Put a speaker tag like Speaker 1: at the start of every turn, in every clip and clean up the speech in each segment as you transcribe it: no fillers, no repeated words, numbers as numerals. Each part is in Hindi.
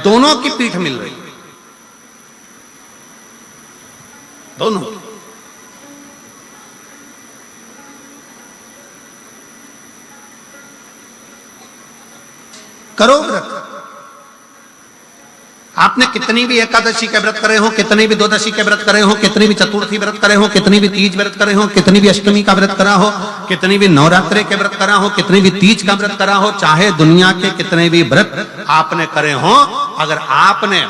Speaker 1: दोनों की पीठ मिल रही, दोनों। करो व्रत। आपने कितनी भी एकादशी के व्रत करे हो, कितनी भी द्वादशी के व्रत करे हो, कितनी भी चतुर्थी व्रत करे हो, कितनी भी तीज व्रत करे हो, कितनी भी अष्टमी का व्रत करा हो, कितनी भी नवरात्रे के व्रत करा हो, कितनी भी तीज का व्रत करा हो, चाहे दुनिया के कितने भी व्रत आपने करे हो, अगर आपने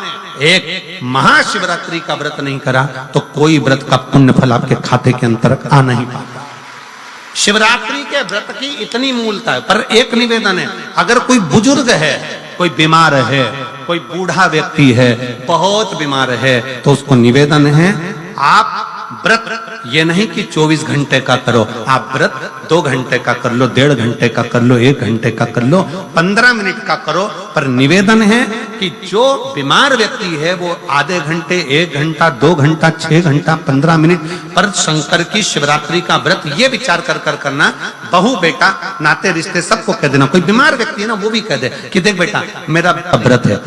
Speaker 1: एक महाशिवरात्रि का व्रत नहीं करा तो कोई व्रत का पुण्य फल आपके खाते के अंतर्गत आ नहीं पाता। शिवरात्रि के व्रत की इतनी मूलता है। पर एक निवेदन है, अगर कोई बुजुर्ग है, कोई बीमार है, कोई बूढ़ा व्यक्ति है, बहुत बीमार है, तो उसको निवेदन है आप व्रत ये नहीं कि 24 घंटे का करो, आप व्रत 2 घंटे का कर लो, 1.5 घंटे का कर लो, 1 घंटे का कर लो, 15 मिनट का करो। पर निवेदन है कि जो बीमार व्यक्ति है वो आधे घंटे, 1 घंटा, 2 घंटा, 6 घंटा, 15 मिनट पर शंकर की शिवरात्रि का व्रत ये विचार कर करना, बहू बेटा नाते रिश्ते सबको कह देना। कोई बीमार व्यक्ति है ना, वो भी कह दे कि देख बेटा मेरा व्रत है,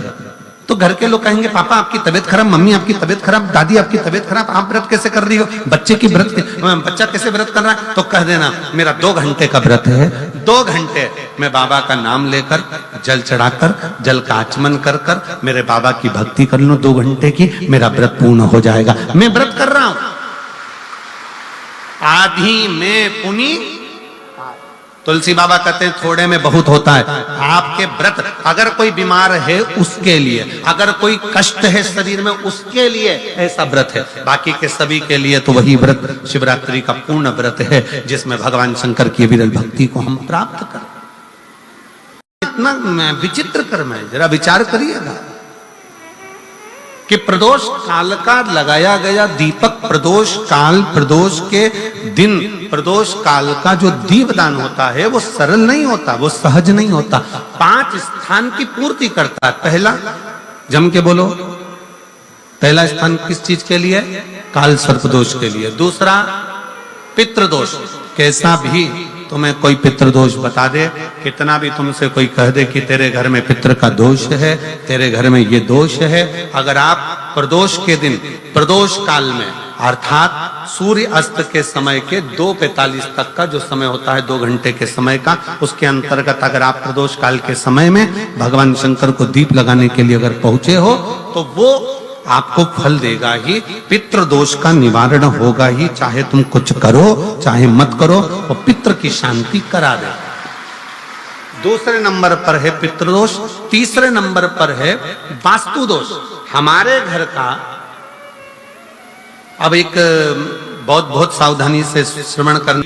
Speaker 1: तो घर के लोग कहेंगे पापा आपकी तबीयत खराब, मम्मी आपकी तबीयत खराब, दादी आपकी तबीयत खराब, आप व्रत कैसे कर रही हो, बच्चे की व्रत, बच्चा कैसे व्रत कर रहा है, तो कह देना मेरा 2 घंटे का व्रत है, 2 घंटे मैं बाबा का नाम लेकर जल चढ़ाकर जल का आचमन कर कर मेरे बाबा की भक्ति कर लूं 2 घंटे की, मेरा व्रत पूर्ण हो जाएगा। मैं व्रत कर रहा हूं, आधी में पुनी। तुलसी बाबा कहते हैं थोड़े में बहुत होता है। आपके व्रत अगर कोई बीमार है उसके लिए, अगर कोई कष्ट है शरीर में उसके लिए ऐसा व्रत है, बाकी के सभी के लिए तो वही व्रत शिवरात्रि का पूर्ण व्रत है जिसमें भगवान शंकर की विरल भक्ति को हम प्राप्त करें। इतना विचित्र कर्म है, जरा विचार करिएगा कि प्रदोष काल का लगाया गया दीपक, प्रदोष काल, प्रदोष के दिन, प्रदोष काल का जो दीपदान होता है वो सरल नहीं होता, वो सहज नहीं होता। 5 स्थान की पूर्ति करता है। पहला, जम के बोलो, पहला स्थान किस चीज के लिए? काल सर्पदोष के लिए। दूसरा पितृदोष, कैसा भी तुम्हें कोई पितृदोष बता दे, कितना भी तुमसे कोई कह दे कि तेरे घर में पितृ का दोष है, तेरे घर में ये दोष है, अगर आप प्रदोष के दिन, प्रदोष काल में अर्थात सूर्य अस्त के समय के 2:45 तक का जो समय होता है, 2 घंटे के समय का, उसके अंतर्गत अगर आप प्रदोष काल के समय में भगवान शंकर को दीप लगाने के लिए अगर पहुंचे हो तो वो आपको फल देगा ही, पितृदोष का निवारण होगा ही, चाहे तुम कुछ करो चाहे मत करो, वो पितृ की शांति करा दे। दूसरे नंबर पर है पितृदोष, तीसरे नंबर पर है वास्तु दोष। हमारे घर का, अब एक बहुत सावधानी से श्रवण करना,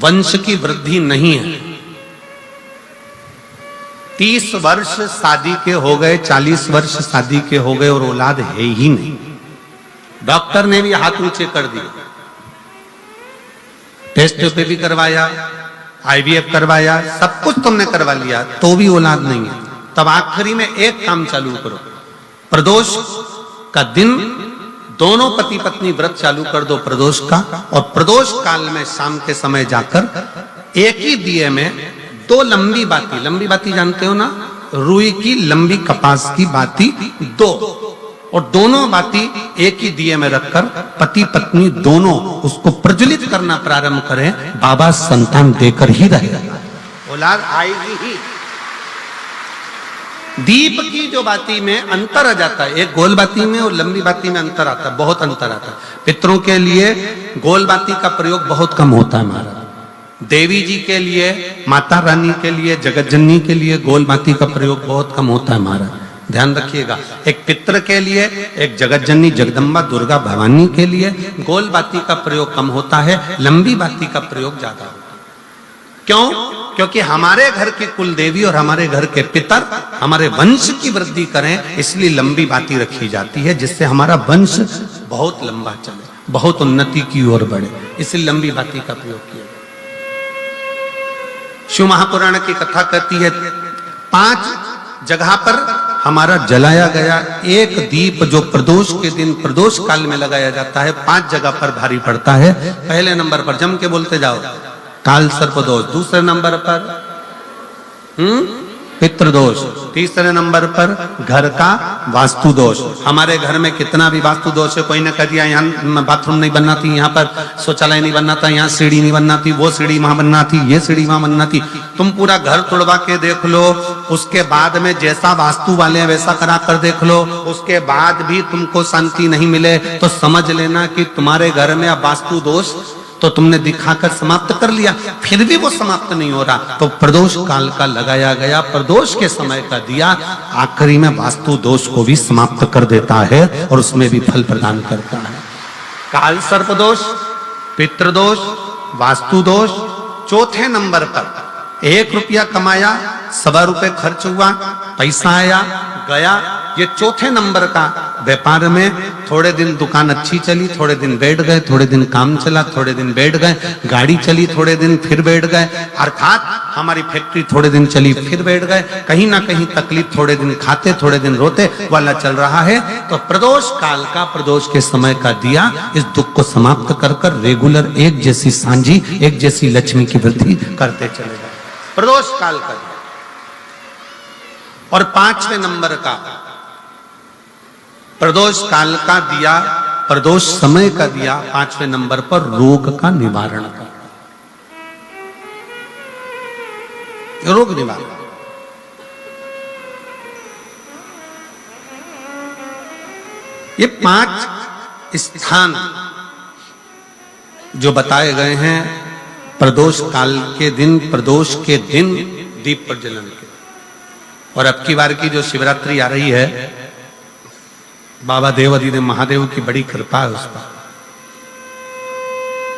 Speaker 1: वंश की वृद्धि नहीं है। 30 वर्ष शादी के हो गए, 40 वर्ष शादी के हो गए और औलाद है ही नहीं। डॉक्टर ने भी हाथ ऊंचे कर दिए, टेस्ट पे भी करवाया, IVF करवाया, सब कुछ तुमने करवा लिया, तो भी औलाद नहीं है। तब आखिरी में एक काम चालू करो, प्रदोष का दिन दोनों पति पत्नी व्रत चालू कर दो प्रदोष का, और प्रदोष काल में शाम के समय जाकर एक ही दिए में 2 लंबी बाती जानते हो ना, रुई की लंबी कपास की बाती 2, और दोनों बाती एक ही दिए में रखकर पति पत्नी दोनों उसको प्रज्वलित करना प्रारंभ करें, बाबा संतान देकर ही रहेगा, औलाद आएगी ही। दीप की जो बाती में अंतर आ जाता है, एक गोल बाती में और लंबी बाती में अंतर आता है, बहुत अंतर आता है। पितरों के लिए गोल बाती का प्रयोग बहुत कम होता है महाराज, देवी जी के लिए, माता रानी के लिए, जगत जननी के लिए गोल बाती का प्रयोग बहुत कम होता है महाराज, ध्यान रखिएगा। एक पितृ के लिए, एक जगत जननी जगदम्बा दुर्गा भवानी के लिए गोल बाती का प्रयोग कम होता है, लंबी बाती का प्रयोग ज्यादा होता है। क्यों? क्योंकि हमारे घर की कुल देवी और हमारे घर के पितर हमारे वंश की वृद्धि करें, इसलिए लंबी बाती रखी जाती है, जिससे हमारा वंश बहुत लंबा चले, बहुत उन्नति की ओर बढ़े, इसलिए लंबी बाती का प्रयोग किया। शिव महापुराण की कथा कहती है 5 जगह पर हमारा जलाया गया एक दीप जो प्रदोष के दिन प्रदोष काल में लगाया जाता है, 5 जगह पर भारी पड़ता है। पहले नंबर पर, जम के बोलते जाओ, काल सर्पदोष। दूसरे नंबर पर पितृदोष। तीसरे नंबर पर घर का वास्तु दोष। हमारे घर में कितना भी वास्तु दोष है, कोई ने कह दिया यहाँ बाथरूम नहीं बनना थी, यहाँ पर शौचालय नहीं बनना था, यहाँ सीढ़ी नहीं बनना थी, वो सीढ़ी वहां बनना थी, ये सीढ़ी वहां बनना थी। तुम पूरा घर तुड़वा के देख लो, उसके बाद में जैसा वास्तु वाले हैं वैसा करा कर देख लो, उसके बाद भी तुमको शांति नहीं मिले तो समझ लेना कि तुम्हारे घर में अब वास्तु दोष तो तुमने दिखाकर समाप्त कर लिया, फिर भी वो समाप्त नहीं हो रहा तो प्रदोष काल का लगाया गया प्रदोष के समय का दिया आखिरी में वास्तु दोष को भी समाप्त कर देता है और उसमें भी फल प्रदान करता है। काल सर्प दोष, पितृदोष, वास्तु दोष। चौथे नंबर पर 1 रुपया कमाया, 1.25 रुपए खर्च हुआ, पैसा आया गया। ये चौथे नंबर का व्यापार में थोड़े दिन दुकान अच्छी चली, थोड़े दिन बैठ गए, थोड़े दिन काम चला, थोड़े दिन बैठ गए, गाड़ी चली थोड़े दिन फिर बैठ गए, अर्थात हमारी फैक्ट्री थोड़े दिन चली फिर बैठ गए, कहीं ना कहीं तकलीफ, थोड़े दिन खाते थोड़े दिन रोते वाला चल रहा है। तो प्रदोष काल का, प्रदोष के समय का दिया इस दुख को समाप्त कर कर रेगुलर एक जैसी सांझी, एक जैसी लक्ष्मी की वृद्धि करते चले गए। प्रदोष काल का दिया। और 5वें नंबर का प्रदोष काल का दिया, प्रदोष समय का दिया 5वें नंबर पर रोग का निवारण का, रोग निवारण। ये 5 स्थान जो बताए गए हैं प्रदोष काल के दिन, प्रदोष के दिन दीप प्रज्वलन के। और अब की बार की जो शिवरात्रि आ रही है, बाबा देवाधिदेव महादेव की बड़ी कृपा है उस पर,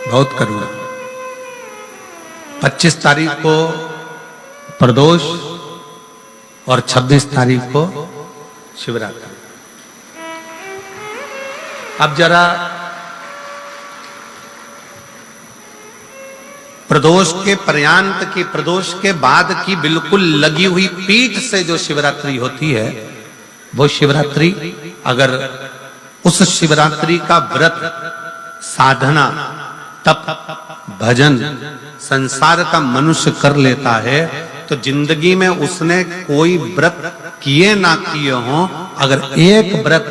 Speaker 1: बहुत करुणा। 25 तारीख को प्रदोष और 26 तारीख को शिवरात्रि। अब जरा प्रदोष के पर्यांत की, प्रदोष के बाद की बिल्कुल लगी हुई पीठ से जो शिवरात्रि होती है, वो शिवरात्रि अगर उस शिवरात्रि का व्रत, साधना, तप, भजन, संसार का मनुष्य कर लेता है तो जिंदगी में उसने कोई व्रत किए ना किए हो, अगर एक व्रत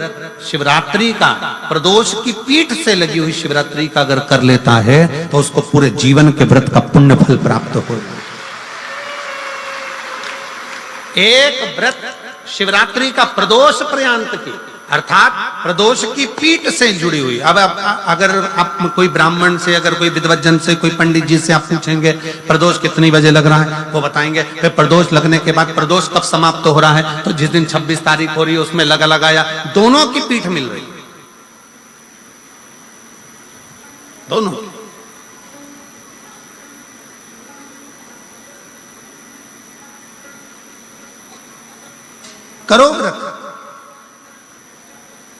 Speaker 1: शिवरात्रि का, प्रदोष की पीठ से लगी हुई शिवरात्रि का अगर कर लेता है तो उसको पूरे जीवन के व्रत का पुण्य फल प्राप्त हो। एक व्रत शिवरात्रि का प्रदोष पर्यंत की, अर्थात प्रदोष की पीठ से जुड़ी हुई। अब अगर आप कोई ब्राह्मण से, अगर कोई विद्वज्जन से, कोई पंडित जी से आप पूछेंगे प्रदोष कितनी बजे लग रहा है, वो बताएंगे। फिर प्रदोष लगने के बाद प्रदोष कब समाप्त हो रहा है, तो जिस दिन 26 तारीख हो रही है उसमें लगाया, दोनों की पीठ मिल रही, दोनों। करो व्रत।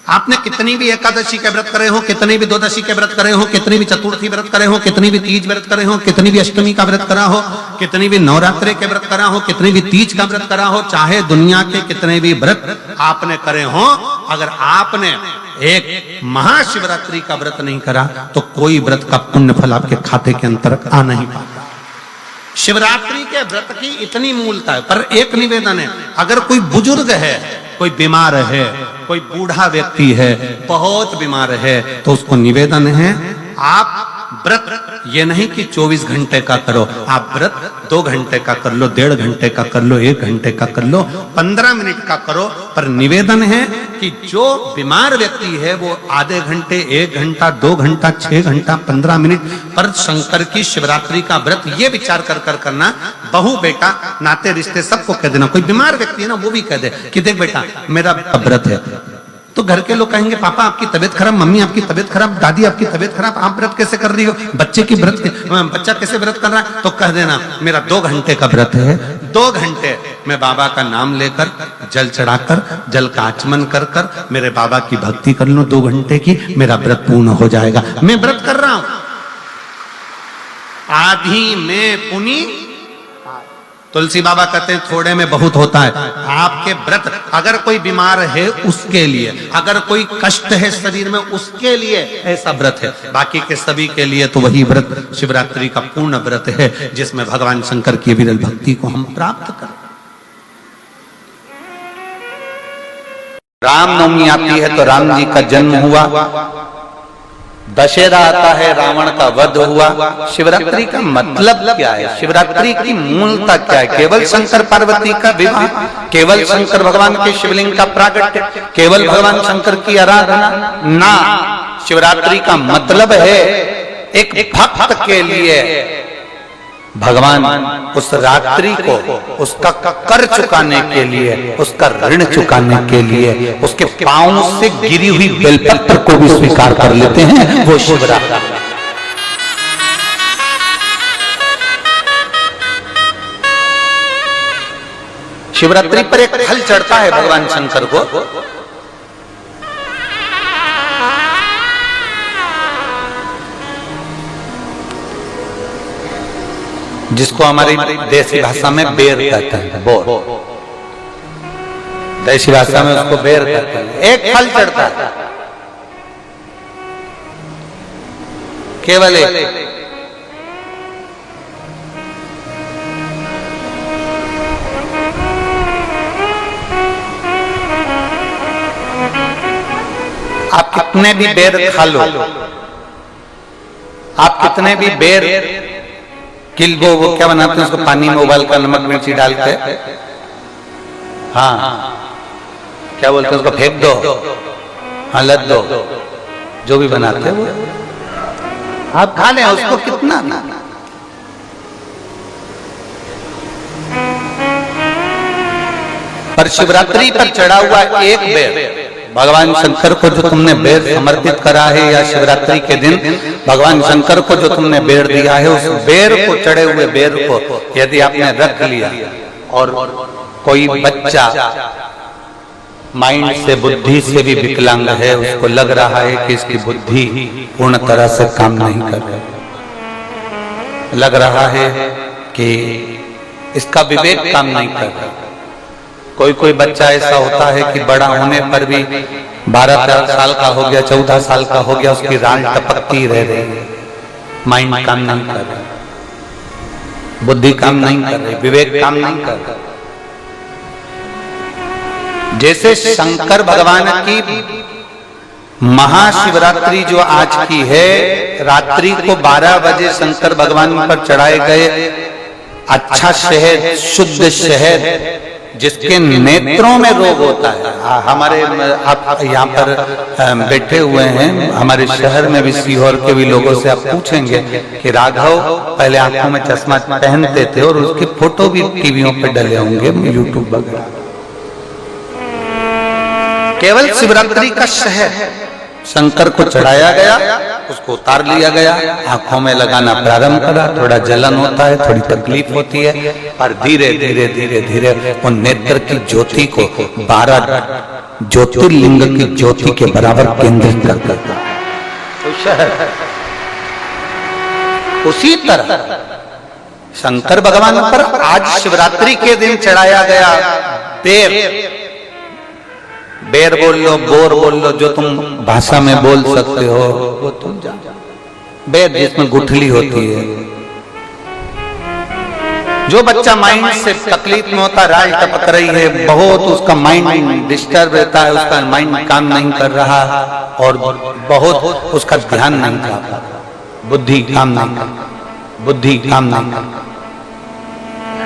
Speaker 1: आपने कितनी भी एकादशी के व्रत करे हो, कितनी भी द्वादशी के व्रत करे हो, कितनी भी चतुर्थी व्रत करे हो, कितनी भी तीज व्रत करे हो, कितनी भी अष्टमी का व्रत करा हो, कितनी भी नवरात्रे के व्रत करा हो, कितनी भी तीज का व्रत करा हो, चाहे दुनिया के कितने भी व्रत आपने करे हो, अगर आपने एक महाशिवरात्रि का व्रत नहीं करा तो कोई व्रत का पुण्य फल आपके खाते के अंतर्गत आ नहीं पाता। शिवरात्रि के व्रत की इतनी मूलता है। पर एक निवेदन है, अगर कोई बुजुर्ग है, कोई बीमार है, कोई बूढ़ा व्यक्ति है, बहुत बीमार है, तो उसको निवेदन है आप व्रत ये नहीं कि 24 घंटे का करो, आप व्रत 2 घंटे का कर लो, 1.5 घंटे का कर लो, 1 घंटे का कर लो, 15 मिनट का करो। पर निवेदन है कि जो बीमार व्यक्ति है वो आधे घंटे, 1 घंटा, 2 घंटा, 6 घंटा, 15 मिनट पर शंकर की शिवरात्रि का व्रत ये विचार कर करना, बहू बेटा नाते रिश्ते सबको कह देना। कोई बीमार व्यक्ति है ना, वो भी कह दे कि देख बेटा मेरा व्रत है, तो घर के लोग कहेंगे पापा आपकी तबीयत खराब, मम्मी आपकी तबीयत खराब, दादी आपकी तबीयत खराब, आप व्रत कैसे कर रही हो, बच्चे की व्रत, बच्चा कैसे व्रत कर रहा है, तो कह देना मेरा 2 घंटे का व्रत है, 2 घंटे मैं बाबा का नाम लेकर, जल चढ़ाकर, जल का आचमन कर कर मेरे बाबा की भक्ति कर लूं 2 घंटे की, मेरा व्रत पूर्ण हो जाएगा। मैं व्रत कर रहा हूं, आधी में पुनी। तुलसी बाबा कहते हैं थोड़े में बहुत होता है। आपके व्रत, अगर कोई बीमार है उसके लिए, अगर कोई कष्ट है शरीर में उसके लिए ऐसा व्रत है, बाकी के सभी के लिए तो वही व्रत शिवरात्रि का पूर्ण व्रत है जिसमें भगवान शंकर की विरल भक्ति को हम प्राप्त करें।
Speaker 2: रामनवमी आती है तो राम जी का जन्म हुआ, दशहरा आता है रावण का वध हुआ। शिवरात्रि का मतलब क्या है? शिवरात्रि की मूलता क्या है? केवल शंकर पार्वती का विवाह, केवल शंकर भगवान के शिवलिंग का प्रागट्य, केवल भगवान शंकर की आराधना ना। शिवरात्रि का मतलब है एक भक्त के लिए भगवान उस रात्रि को उसका कर चुकाने के लिए, उसका ऋण चुकाने के लिए उसके पांव से गिरी हुई बेलपत्र को भी स्वीकार कर लेते हैं, वो शिवरात्रि। शिवरात्रि पर एक फल चढ़ता है भगवान शंकर को, जिसको हमारी देसी भाषा में बेर कहते हैं, बोर। देसी भाषा में उसको बेर कहते हैं। एक फल चढ़ता है, केवल एक। आप कितने भी बेर खा लो, आप कितने भी बेर किल्बो, वो क्या बनाते हैं उसको पानी में उबाल कर नमक मिर्ची डाल के, हाँ क्या बोलते हैं उसको, फेंक दो, हाँ लद दो, जो भी बनाते हैं वो आप खा लें, उसको कितना ना। पर शिवरात्रि पर चढ़ा हुआ एक बेर, भगवान शंकर को जो तुमने बेर समर्पित करा है, या शिवरात्रि के दिन भगवान शंकर को जो तुमने बेर दिया है, उस बेर को, चढ़े हुए बेर को यदि आपने रख लिया और कोई बच्चा माइंड से, बुद्धि से भी विकलांग है, उसको लग रहा है कि इसकी बुद्धि पूर्ण तरह से काम नहीं कर रही, लग रहा है कि इसका विवेक काम नहीं कर रहा। कोई बच्चा ऐसा होता है कि बड़ा होने पर भी 12-13 साल का हो गया, 14 साल का हो गया, उसकी राल टपकती रह रही है, माइंड काम नहीं कर रहा, बुद्धि काम नहीं कर रही, विवेक काम नहीं कर रहा। जैसे शंकर भगवान की महाशिवरात्रि जो आज की है, रात्रि को 12 बजे शंकर भगवान पर चढ़ाए गए अच्छा शहद, शुद्ध शहद, जिसके नेत्रों में रोग होता है। हमारे आप यहाँ पर बैठे हुए हैं, हमारे शहर में भी, सीहोर के भी लोगों से आप पूछेंगे कि राघव पहले आंखों में चश्मा पहनते थे और उसकी फोटो भी टीवियों पे डले होंगे, यूट्यूब वगैरह। केवल शिवरात्रि का शहद शंकर को चढ़ाया गया, उसको उतार लिया गया, आंखों में लगाना प्रारंभ करा। थोड़ा जलन होता है, थोड़ी तकलीफ होती है, पर धीरे धीरे धीरे धीरे वो नेत्र की ज्योति को 12 ज्योतिर्लिंग की ज्योति के बराबर केंद्रित कर देता है। उसी तरह शंकर भगवान पर आज शिवरात्रि के दिन चढ़ाया गया बेर बोल लो, बोर बोल लो, जो तुम भाषा में बोल सकते हो वो तुम जानो। बेर जिसमें गुठली होती है, जो बच्चा माइंड से तकलीफ में होता, राज टपक रही है बहुत, उसका माइंड डिस्टर्ब रहता है, उसका माइंड काम नहीं कर रहा और बहुत उसका ध्यान नहीं कर रहा, बुद्धि काम नहीं कर, बुद्धि काम नहीं कर,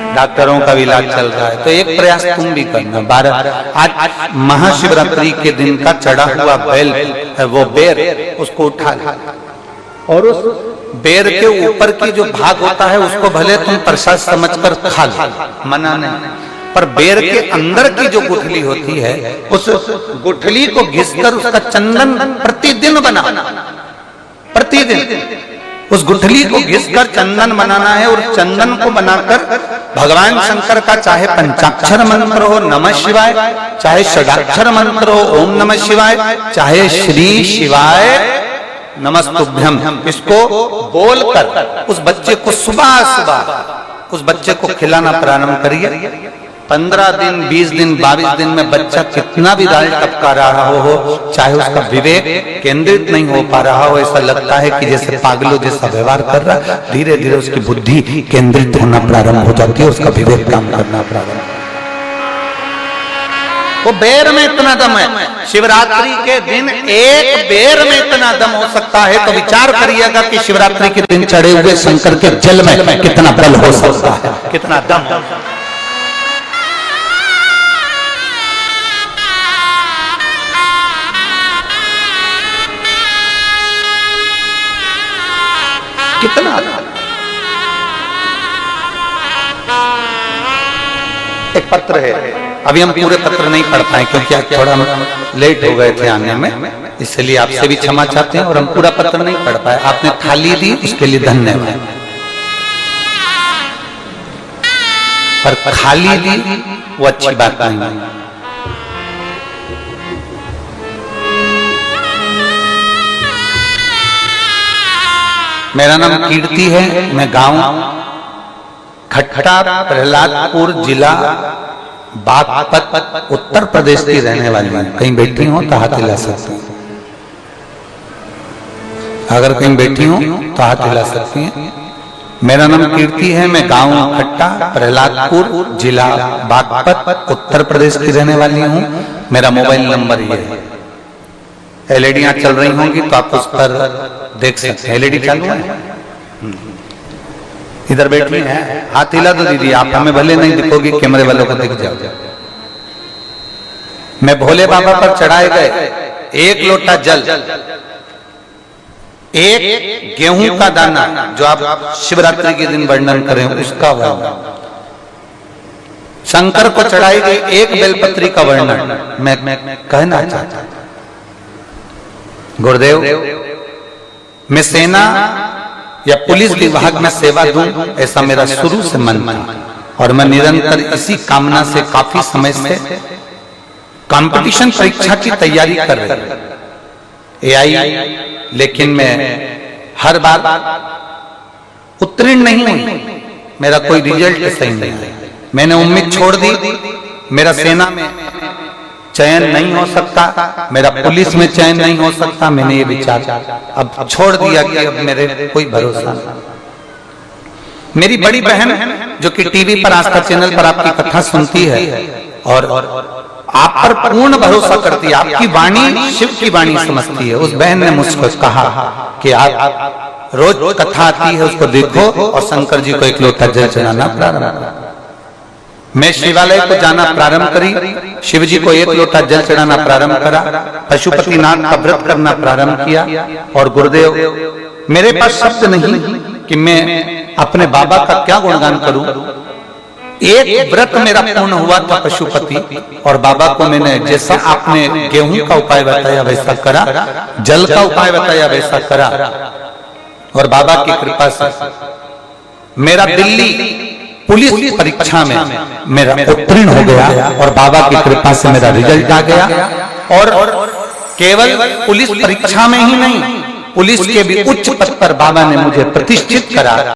Speaker 2: डॉक्टरों का भी इलाज चल रहा है। तो एक प्रयास तुम भी करना। 12 आज महाशिवरात्रि के दिन का चढ़ा हुआ बेल, वो बेर, उसको उठा और उस बेर के ऊपर की जो भाग होता है उसको भले तुम प्रसाद समझकर खा लो, मना नहीं, पर बेर के अंदर की जो गुठली होती है, उस गुठली को घिसकर उसका चंदन प्रतिदिन बनाना, प्रतिदिन उस गुठली को घिसकर चंदन बनाना है। और चंदन को बनाकर भगवान शंकर का चाहे पंचाक्षर मंत्र हो नमः शिवाय, चाहे षडाक्षर मंत्र हो ओम नमः शिवाय, चाहे श्री शिवाय नमस्तुभ्यम, इसको बोलकर उस बच्चे को सुबह सुबह उस बच्चे को खिलाना प्रारंभ करिए। 15 दिन, 20 दिन, 22 दिन में बच्चा कितना भी दाल टपका रहा हो, चाहे उसका विवेक केंद्रित नहीं हो पा रहा हो, ऐसा लगता है कि जैसे पागलों जैसा व्यवहार कर रहा, धीरे धीरे उसकी बुद्धि केंद्रित होना प्रारंभ हो जाती है, उसका विवेक काम करना प्रारंभ। वो बेर में इतना दम है। शिवरात्रि के दिन एक बेर में इतना दम हो सकता है, तो विचार करिएगा कि शिवरात्रि के दिन चढ़े हुए शंकर के जल में कितना बल हो सकता है, कितना दम। कितना एक पत्र है, अभी हम पूरे पत्र नहीं पढ़ पाए क्योंकि आज थोड़ा हम लेट हो गए थे आने में, इसलिए आपसे भी क्षमा चाहते हैं। और हम पूरा पत्र नहीं पढ़ पाए, आपने थाली दी उसके लिए धन्यवाद, पर खाली दी वो अच्छी बात नहीं। मेरा नाम कीर्ति है, मैं गांव खट्टा प्रहलादपुर जिला बागपत उत्तर प्रदेश की रहने वाली हूँ। कहीं बैठी हो तो हाथ हिला सकती हैं, अगर कहीं बैठी हो तो हाथ हिला सकती हैं। मेरा नाम कीर्ति है, मैं गांव खट्टा प्रहलादपुर जिला बागपत उत्तर प्रदेश की रहने वाली हूँ। मेरा मोबाइल नंबर ये है, एलईडियां चल रही होंगी तो आप उस पर देख सकते हैं। एलईडी चालू है, इधर बैठी है, हाथ हिला दो दीदी, आप हमें भले नहीं दिखोगी, कैमरे वालों को दिख जाओ। मैं भोले बाबा पर चढ़ाए गए एक लोटा जल, एक गेहूं का दाना, जो आप शिवरात्रि के दिन वर्णन करें उसका वर्णन, शंकर को चढ़ाई गई एक बेलपत्री का वर्णन मैं कहना चाहता। गुरुदेव, मैं सेना या पुलिस विभाग में सेवा दूं, ऐसा मेरा शुरू से मन था और मैं निरंतर इसी कामना से काफी समय से कंपटीशन परीक्षा की तैयारी कर रहा एआई, लेकिन मैं हर बार उत्तीर्ण नहीं हुई, मेरा कोई रिजल्ट सही नहीं है। मैंने उम्मीद छोड़ दी, मेरा सेना में चयन नहीं हो सकता, मेरा पुलिस में चयन नहीं हो सकता। मैंने ये विचार अब छोड़ दिया कि अब मेरे कोई भरोसा नहीं। मेरी बड़ी बहन जो कि टीवी पर आस्था चैनल पर आपकी कथा सुनती है और आप पर पूर्ण भरोसा करती है, आपकी वाणी शिव की वाणी समझती है, उस बहन ने मुझको कहा कि आप रोज कथा आती है उसको देखो और शंकर जी को एक लोटा जल चढ़ाना प्रारंभ करो। मैं शिवालय को जाना प्रारंभ करी, शिव जी को एक लोटा जल चढ़ाना प्रारंभ करा, पशुपतिनाथ का व्रत करना प्रारंभ किया। और गुरुदेव, मेरे पास शब्द नहीं कि मैं अपने बाबा का क्या गुणगान करूं। एक व्रत मेरा पूर्ण हुआ था पशुपति, और बाबा को मैंने जैसा आपने गेहूं का उपाय बताया वैसा करा, जल का उपाय बताया वैसा करा, और बाबा की कृपा से मेरा दिल्ली पुलिस परीक्षा में मेरा उत्तीर्ण हो गया और बाबा की कृपा से मेरा रिजल्ट आ गया। और केवल पुलिस परीक्षा में ही नहीं, पुलिस के भी उच्च पद पर बाबा ने मुझे प्रतिष्ठित करा।